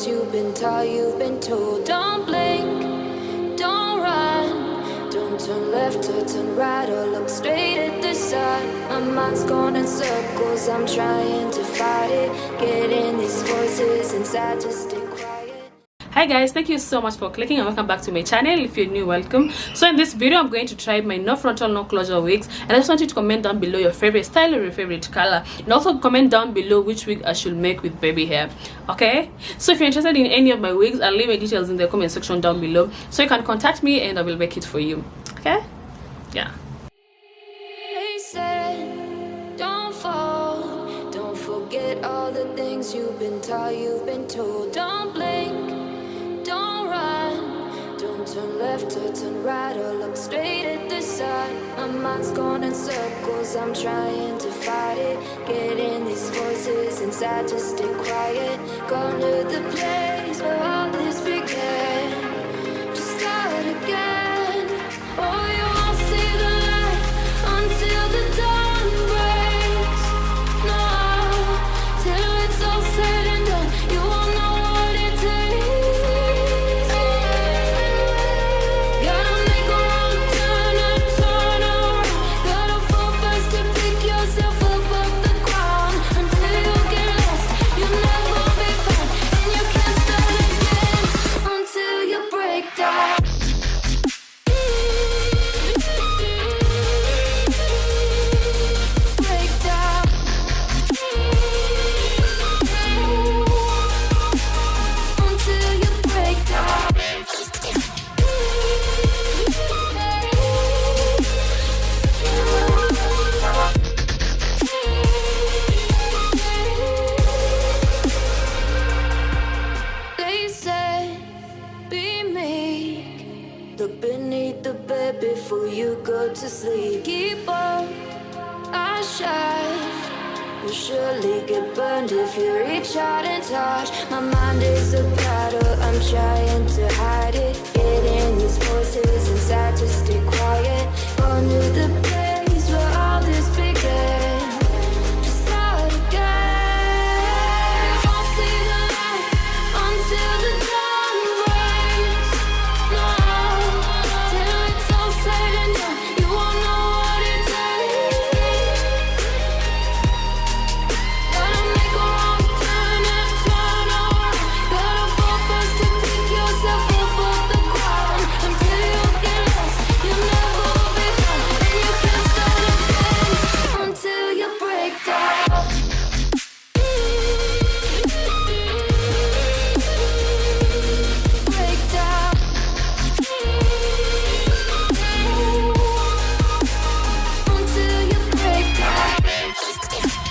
things you've been taught, you've been told. Don't blink, don't run, don't turn left or turn right or look straight at the sun. My mind's going in circles, I'm trying to fight it, getting these voices inside to stay quiet. Hi guys, thank you so much for clicking and welcome back to my channel. If you're new, welcome. So in this video I'm going to try my no frontal no closure wigs, and I just want you to comment down below your favorite style or your favorite color, and also comment down below which wig I should make with baby hair. Okay, so if you're interested in any of my wigs, I'll leave my details in the comment section down below, so you can contact me and I will make it for you. Okay, yeah. They said, don't fall, don't forget all the things you've been taught, you've been told. Don't blink, don't run, don't turn left or turn right or look straight at the sun. My mind's going in circles, I'm trying to fight it, getting these voices inside to stay quiet. Gone to the place where all this began, just start again. Oh, you won't see the light until the dawn breaks. No, till it's all said and done, you won't know what it takes. Gotta make a wrong turn and turn around. Gotta fall fast to pick yourself up off the ground. Until you get lost, you'll never be found, and you can't start again until you break down. Break down. Until you break down. They said, be meek, look beneath the bed before you go to sleep. Keep on, I shine. You'll surely get burned if you reach out and touch. My mind is a battle, I'm trying to hide it, getting these voices inside to stay quiet. On to the place where all this began, just start again. You won't see the light until the dawn breaks. No, till it's all said and done, you won't know what it takes. Gotta make a wrong turn and turn around. Gotta fall fast to pick yourself up off the ground. Until you get lost, you'll never be found, and you can't start again until you break down. Break down. Until you break down.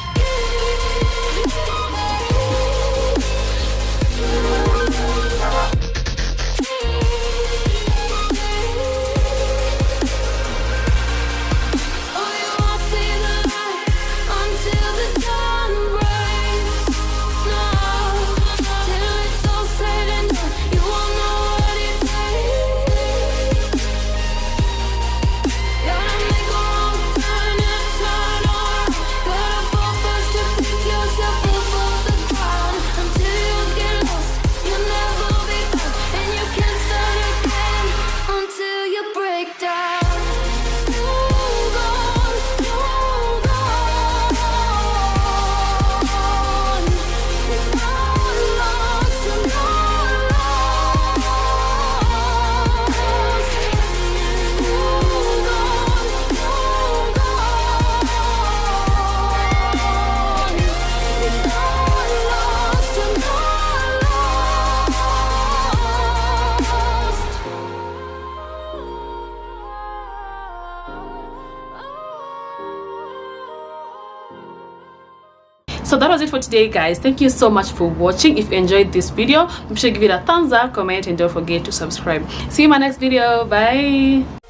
Oh, you won't see the light until the dawn breaks. No, till it's all said and done, you won't know what it takes. Gotta make a wrong turn and turn around. Gotta fall fast to pick yourself up off the ground. Until you get lost, you'll never be found, and you can't start again until you break down. Hold on, hold on. You're not lost, you're not lost. Hold on, hold on. You're not lost, you're not lost. So that was it for today guys. Thank you so much for watching. If you enjoyed this video, make sure to give it a thumbs up, comment, and don't forget to subscribe. See you in my next video. Bye.